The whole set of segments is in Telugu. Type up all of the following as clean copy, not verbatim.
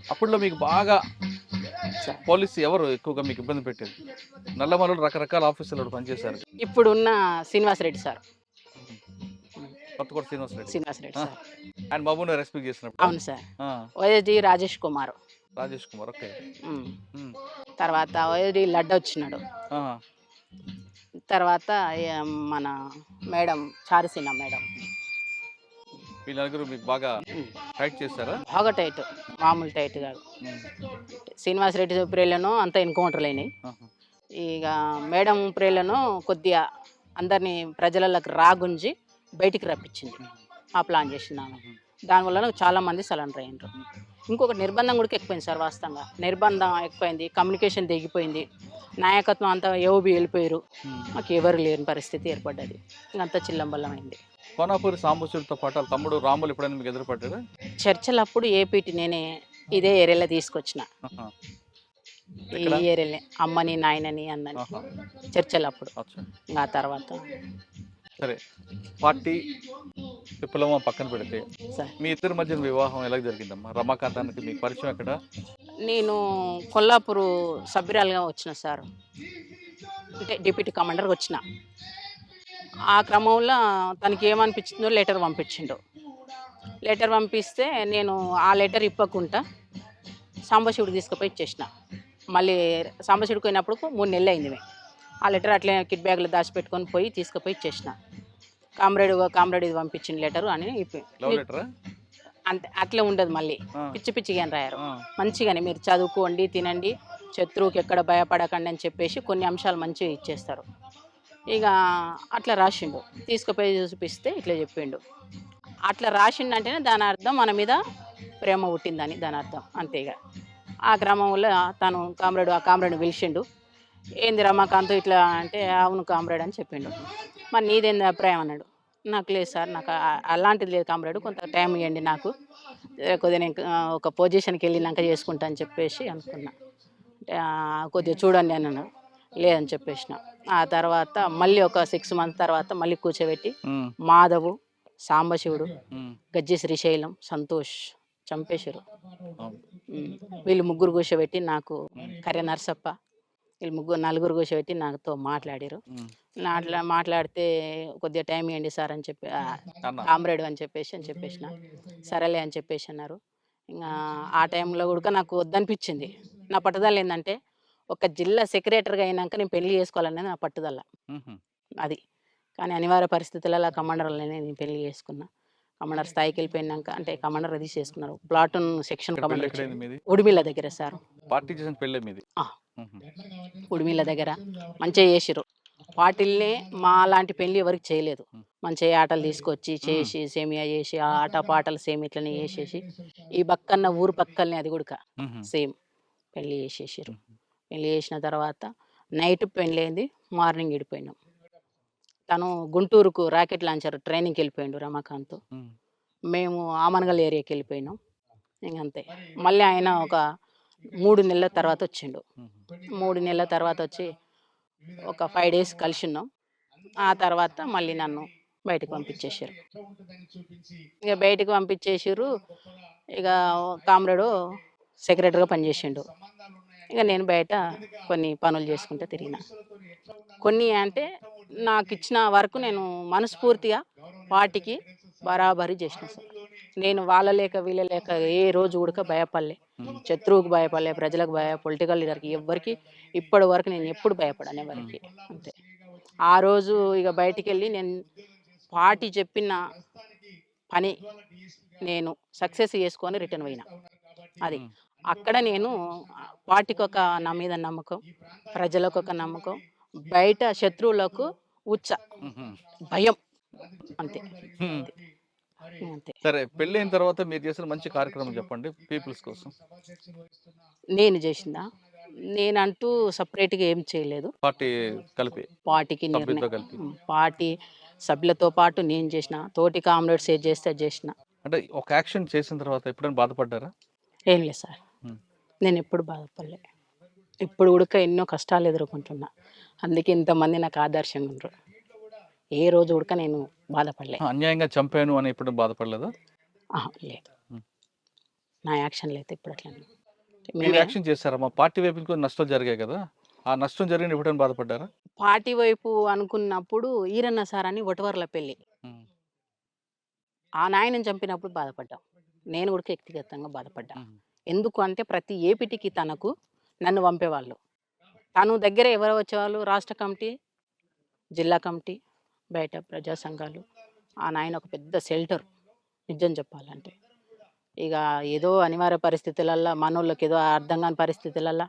అప్పట్లో మీకు బాగా పోలీసు ఎవరు ఎక్కువగా మీకు ఇబ్బంది పెట్టేది? నల్లమలలో రకరకాల ఆఫీసర్లు పనిచేశారు. ఇప్పుడున్న శ్రీనివాసరెడ్డి సార్. హుహు. కొత్తకోట శ్రీనివాసరెడ్డి. శ్రీనివాసరెడ్డి ఆ! సార్. ఆయన బాబుని రెస్పెక్ట్ చేసినప్పుడా? అవును సార్. ఆ! ఓఎస్‌డి రాజేష్ కుమార్. రాజేష్ కుమార్. ఓకే. హ్మ్. హ్మ్. తర్వాత ఓఎస్‌డి లడ్డొచ్చినాడు. ఆహా! తర్వాత మన మేడం చారుసీన మేడం. వీళ్ళు నలుగురు మీకు బాగా హ్మ్. టైట్ చేసారా? బాగా టైట్. మామూలు టైట్ కాదు. హ్మ్. శ్రీనివాసరెడ్డి ప్రేయర్‌లోనో అంతా ఎన్‌కౌంటర్‌లయినాయి. ఆహా! ఇక మేడం ప్రేయర్‌లోనో కొద్దిగా అందరిని ప్రజలలోకి రాగుంజి బయటికి రప్పించింది. హుహు. ఆ ప్లాన్ చేసిందామె. హుహు. దానివల్ల చాలామంది సరెండర్ అయ్యిండ్రు. హ్మ్. ఇంకొకటి నిర్బంధం కూడా ఎక్కువైంది సార్ వాస్తవంగా. నిర్బంధం ఎక్కువైంది. కమ్యూనికేషన్ తెగిపోయింది. నాయకత్వం అంతా ఏఓబీ వెళ్ళిపోయారు. హ్మ్. మాకు ఎవరు లేని పరిస్థితి ఏర్పడ్డది. ఇంకంతా చిల్లంబల్లమైంది. కోనాపూరి సాంబశివరితో పాటు ఆళ్ళ తమ్ముడు రాములు ఎప్పుడైనా మీకు ఎదురుపడ్డాడా? చర్చలప్పుడు ఏపీటీ నేనే ఇదే ఏరియాలో తీసుకొచ్చిన. ఆహా! ఈ ఎక్కడ? ఏరియాలే అమ్మని, నాయనని, అన్నని ఆహా! చర్చలప్పుడు. అచ్చా! ఇంక ఆ తర్వాత సరే. పార్టీ విప్లవం పక్కన పెడితే, సార్ మీ ఇద్దరి మధ్యన వివాహం ఎలా జరిగిందమ్మా? రమాకాంతానికి మీకు పరిచయం ఎక్కడ? నేను కొల్లాపూరు సభ్యురాలుగా వచ్చిన సార్. అంటే డిప్యూటీ కమాండర్‌గా వచ్చిన. ఆ క్రమంలో తనకేమనిపించిందో లెటర్ పంపించిండు. లెటర్ పంపిస్తే నేను ఆ లెటర్ ఇప్పకుంటా సాంబశివుడికి తీసుకుపోయి ఇచ్చేసిన. మళ్ళీ సాంబశివుడికి పోయినప్పుడు 3 నెలలయింది మేము. ఆ లెటర్ అట్లే కిట్ బ్యాగ్‌లో దాచిపెట్టుకొని పోయి తీసుకుపోయి ఇచ్చేసిన. కామ్రేడ్ ఇది పంపించిన లెటరు అని లవ్ నీకు లెటరా? అంతే అట్లే ఉండదు మళ్ళీ. ఆ! పిచ్చి పిచ్చిగా ఏం రాయరు. ఆ! మంచిగానే మీరు చదువుకోండి, తినండి, శత్రువుకి ఎక్కడ భయపడకండి అని చెప్పేసి కొన్ని అంశాలు మంచిగా ఇచ్చేస్తారు. ఇక అట్లా రాసిండు. తీసుకుపోయి చూపిస్తే ఇట్లా చెప్పిండు. అట్లా రాసిండంటేనే దాని అర్థం మన మీద ప్రేమ పుట్టిందని దాని అర్థం. అంతే ఇగ. ఆ క్రమంలో తను ఆ కామ్రేడ్‌ని పిలిచిండు. "ఏంది రమాకాంత్ ఇట్లా" అంటే, "అవును కామ్రేడ్" అని చెప్పిండు. "మరి నీదేంది అభిప్రాయం" అన్నాడు. "నాకు లేదు సార్. నాకు అలాంటిది లేదు కామ్రేడ్. కొంత టైం ఇయ్యండి నాకు. కొద్దిగా నేను ఒక పొజిషన్‌కి వెళ్ళినాక చేసుకుంటా" అని చెప్పేసి అనుకున్నా. కొద్దిగా చూడండి అని అన్నాడు. లేదని చెప్పేసిన. ఆ తర్వాత మళ్ళీ ఒక 6 మంత్స్ తర్వాత మళ్ళీ కూర్చోబెట్టి హ్మ్. మాధవు, సాంబశివుడు, హ్మ్. గజ్జి శ్రీశైలం, సంతోష్ చంపేశారు. అవును. హ్మ్. వీళ్ళు ముగ్గురు కూర్చోబెట్టి నాకు హ్మ్. కర్రె నరసప్ప వీళ్ళు నలుగురు కూర్చోబెట్టి నాతో మాట్లాడిర్రు. హ్మ్. మాట్లాడితే కొద్దిగా టైం ఇయ్యండి సార్ అని చెప్పి అన్న. కామ్రేడ్ అని చెప్పేసిన. సరేలే అని చెప్పేసి అన్నారు. ఇంగా ఆ టైంలో గూడా నాకు వద్దనిపించింది. నా పట్టుదల ఏందంటే, ఒక జిల్లా సెక్రటరీగా అయినాక నేను పెళ్లి చేసుకోవాలనేది నా పట్టుదల. హుహు. అది. కానీ అనివార్య పరిస్థితులలో కమాండర్‌లనే నేను పెళ్లి చేసుకున్నా. కమాండర్ స్థాయికెళ్ళిపోయినాక అంటే కమాండర్‌గా తీసేసుకున్నారు. ప్లాటూన్ సెక్షన్ ఇక్కడ కమాండర్ వచ్చాడు. పెళ్ళెక్కడైంది మీది? ఉడిమిళ్ళ దగ్గర సార్. పార్టీ చేసిన పెళ్ళే మీది? ఆ! హుహు. ఉడిమిళ్ళ దగ్గర మంచిగా చేసిర్రు. వాటిల్నే మాలాంటి పెళ్లి ఎవరికీ చేయలేదు. హ్మ్. మంచిగా ఆటలు తీసుకొచ్చి, హ్మ్. చేసి, సేమియా చేసి, ఆ ఆట పాటలు సేమ్ ఇట్లనే చేసేసి, ఈ పక్కన ఊరు పక్కలనే అది గూడక హుహు. సేమ్ పెళ్లి చేసేసిర్రు. హుహు. పెళ్లి చేసిన తర్వాత నైట్ పెళ్లయింది. మార్నింగ్ విడిపోయినాం. తను గుంటూరుకు రాకెట్ లాంచర్ ట్రైనింగ్‌కెళ్ళిపోయిండు రమాకాంత్. హ్మ్. మేము ఆమనగల్ ఏరియాకెళ్ళిపోయినాం. ఇంగంతే. మళ్ళీ ఆయన ఒక 3 నెలల తర్వాతొచ్చిండు. హుహు. 3 నెలల తర్వాతొచ్చి ఒక 5 డేస్ కలిసున్నాం. ఆ తర్వాత మళ్ళీ నన్ను బయటకి పంపించేసిర్రు. ఇగ బయటికి పంపించేసిర్రు. ఇగ కామ్రేడు సెక్రటరీగా పనిచేసిండు. ఇగ నేను బయట కొన్ని పనులు చేసుకుంటా తిరిగినా. కొన్ని అంటే నాకిచ్చిన వర్క్ నేను మనస్ఫూర్తిగా వాటికి బరాబరి చేసిన సార్. నేను వాళ్ళ లేక వీళ్ళ లేక ఏ రోజు గూడక భయపడలే. హ్మ్. శత్రువుకు భయపడలే, ప్రజలకు పొలిటికల్ లీడర్‌కి ఎవ్వరికీ ఇప్పటి వరకు నేను ఎప్పుడు భయపడను హ్మ్. ఎవరికీ. అంతే. ఆ రోజు ఇగ బయటికెళ్ళి నేను పార్టీ చెప్పిన పని నేను సక్సెస్ చేసుకొని రిటర్న్ పోయినా. అది. హ్మ్. అక్కడ నేను పార్టీకొక నా మీద నమ్మకం, ప్రజలకొక నమ్మకం, బయట శత్రువులకు ఉచ్చ, హుహు. భయం అంతే. హ్మ్. అది. అంతే. సరే. పెళ్ళైన తర్వాత మీరు చేసిన మంచి కార్యక్రమం చెప్పండి పీపుల్స్ కోసం. నేను జేషిందా? నేనంటూ సెపరేట్‌గా ఏం చేయలేదు. పార్టీ కలిపి. పార్టీకి సభ్యులతో కలిపి. పార్టీ సభ్యులతో పాటు నేను జేషిన. తోటి కామ్రేడ్స్ ఏది జేస్తే అది జేషిన. అంటే ఒక యాక్షన్ చేసిన తర్వాత ఎప్పుడైనా బాధపడ్డారా? ఏం లేదు సార్. హ్మ్. నేనెప్పుడు బాధపడలే. ఇప్పుడు గూడక ఎన్నో కష్టాలు ఎదుర్కొంటున్నా. అందుకే ఇంతమంది నాకు ఆదర్శంగా ఉండ్రు. ఏ రోజు గూడక నేను బాధపడలే. అన్యాయంగా చంపాను అని ఎప్పుడైనా బాధపడలేదా? అహా! లేదు. హ్మ్. నా యాక్షన్లు అయితే ఇప్పుడు అట్లా మీరు మేమే యాక్షన్ చేశారా? మా పార్టీ వైపు నుంచి కొన్ని నష్టాలు జరిగాయి కదా! ఆ నష్టం జరిగిన ఎప్పుడైనా బాధపడ్డారా? పార్టీ వైపు అనుకున్నప్పుడు ఈరన్న సార్ అని ఒటవర్ల పెళ్ళి హ్మ్. ఆ నాయనని చంపినప్పుడు బాధపడ్డాం. నేను కూడా వ్యక్తిగతంగా బాధపడ్డా. హ్మ్. ఎందుకు అంటే ప్రతి ఏపిటికి తనకు నన్ను పంపేవాళ్ళు. తను దగ్గర ఎవరు వచ్చేవాళ్ళు? రాష్ట్ర కమిటీ, జిల్లా కమిటీ, బయట ప్రజా సంఘాలు. ఆ నాయన ఒక పెద్ద షెల్టర్ నిజం చెప్పాలంటే. ఇక ఏదో అనివార్య పరిస్థితులల్లా మనోళ్ళకి ఏదో అర్థం కాని పరిస్థితులల్లా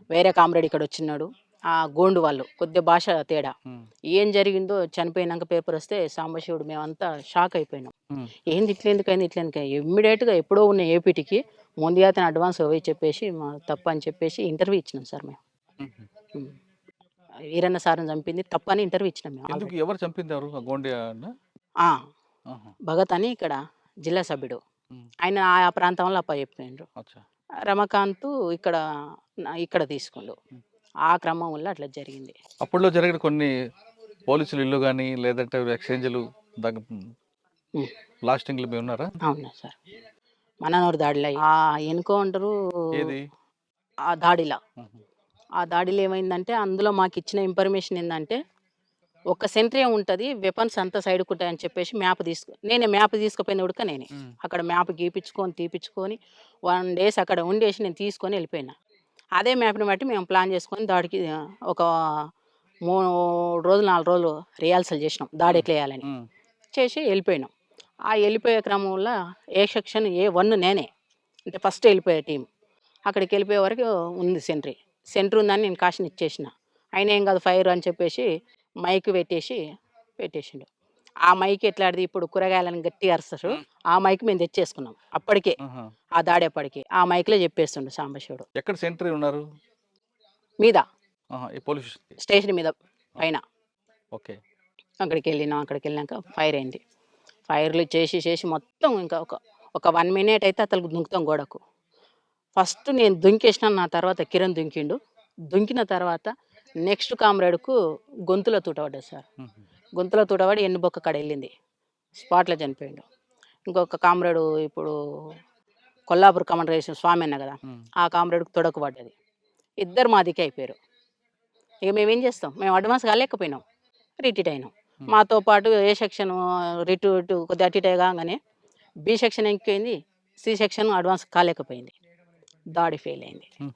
వేరే కామ్రేడ్ ఇక్కడ వచ్చినాడు. ఆ గోండు వాళ్ళు కొద్దిగా భాష తేడా. హ్మ్. ఏం జరిగిందో చనిపోయినాక పేపర్ వస్తే సాంబశివుడు మేమంతా షాక్ అయిపోయినాం. హ్మ్. ఏంది ఇట్లెందుకైంది ఇట్లెందుకైంది ఇమ్మీడియట్గా ఎప్పుడో ఉన్న ఏపీటీకి ముందుగా అతను అడ్వాన్స్ పోయి చెప్పేసి మా తప్పు అని చెప్పేసి ఇంటర్వ్యూ ఇచ్చినాం సార్ మేము. హుహు. ఉమ్. వీరన్న సార్ని చంపింది తప్పని ఇంటర్వ్యూ ఇచ్చినాం మేము ఎందుకు ఆల్రెడీ. ఎవరు చంపింది ఎవరు? ఆ గోండియానా? ఆ, ఆహా! భగత్ అని ఇక్కడ జిల్లా సభ్యుడు. హ్మ్. ఆయన ఆ ప్రాంతంలో అప్పచెప్పిండ్రు. అచ్చా! రమకాంత్ ఇక్కడ ఇక్కడ తీసుకుండు. హ్మ్. ఆ క్రమం వల్ల అట్లా జరిగింది. అప్పట్లో జరిగిన కొన్ని పోలీసుల ఇల్లు గాని, లేదంటే ఎక్స్‌చేంజ్‌లు దగ్గ ఉమ్. బ్లాస్టింగ్‌లు మీ ఉన్నారా? అవునా సార్. మననూరు దాడిలో ఆ ఎన్కౌంటరు ఏది? ఆ దాడిలో హుహు. ఆ దాడిలో ఏమైందంటే అందులో మాకు ఇచ్చిన ఇన్ఫర్మేషన్ ఏంటంటే ఒక సెంట్రీ ఉంటుంది వెపన్స్ అంతా సైడ్కు ఉంటాయని చెప్పేసి నేనే మ్యాప్ తీసుకుపోయిన ఉడక నేనే హ్మ్. అక్కడ మ్యాప్ తీపిచ్చుకొని 1 days అక్కడ ఉండేసి నేను తీసుకొని వెళ్ళిపోయినా. అదే మ్యాప్ని బట్టి మేము ప్లాన్ చేసుకొని దాడికి ఒక 3 రోజులు 4 రోజులు రిహార్సల్ చేసినాం దాడి హ్మ్. ఎట్లా వేయాలని హ్మ్. చేసి వెళ్ళిపోయినాం. ఆ వెళ్ళిపోయే క్రమంలో సెక్షన్ A1 నేనే అంటే ఫస్ట్ వెళ్ళిపోయే టీం. అక్కడికి వెళ్ళిపోయే వరకు ఉంది సెంట్రీ ఉందని నేను కాషన్ ఇచ్చేసిన. ఆయన ఏం కాదు ఫైర్ అని చెప్పేసి మైక్ పెట్టేసిండు. ఆ మైక్ ఎట్లాంటిది ఇప్పుడు కూరగాయలను గట్టిగా అరుస్తారు. హ్మ్. ఆ మైక్ మేము తెచ్చేసుకున్నాం అప్పటికే. ఆహా! ఆ దాడేపడికి ఆ మైక్‌లో చెప్పేస్తుండు సాంబశివుడు. ఎక్కడ సెంట్రీ ఉన్నారు? మీద ఆహా! ఈ పోలీస్ స్టేషన్ మీద ఆ! పైన ఓకే. అక్కడికెళ్ళినాక ఫైర్ అయింది. ఫైర్‌లు చేసి మొత్తం ఇంకా ఒక 1 మినిట్ అయితే అతనికి దుంకుతాం గోడకు. ఫస్ట్ నేను దుంకేసిన. నా తర్వాత కిరణ్ దుంకిండు. దుంకిన తర్వాత నెక్స్ట్ కామ్రేడ్‌కు గొంతులో తూటపడ్డది సార్. హుహు. గొంతులో తూటపడి ఎన్నుబొక్క కాడ ఎళ్ళింది. స్పాట్‌లో చనిపోయిండు. ఇంకొక కామ్రేడు ఇప్పుడు కొల్లాపూర్ కమాండర్ చేసిన స్వామి అన్న కదా! హ్మ్. ఆ కామ్రేడ్‌కి తొడకు పడ్డది. ఇద్దరు మా దిక్కే అయిపోయారు. ఇక మేమేం చేస్తాం? మేము అడ్వాన్స్ కాలేకపోయినాం. రిట్రీట్ అయినాం. హ్మ్. మాతో పాటు ఏ సెక్షన్ ఇటు కొద్దిగా అటు ఇటు కాగానే బి సెక్షన్ ఎక్కిపోయింది. సి సెక్షన్ అడ్వాన్స్ కాలేకపోయింది. దాడి ఫెయిల్ అయింది. హుహు.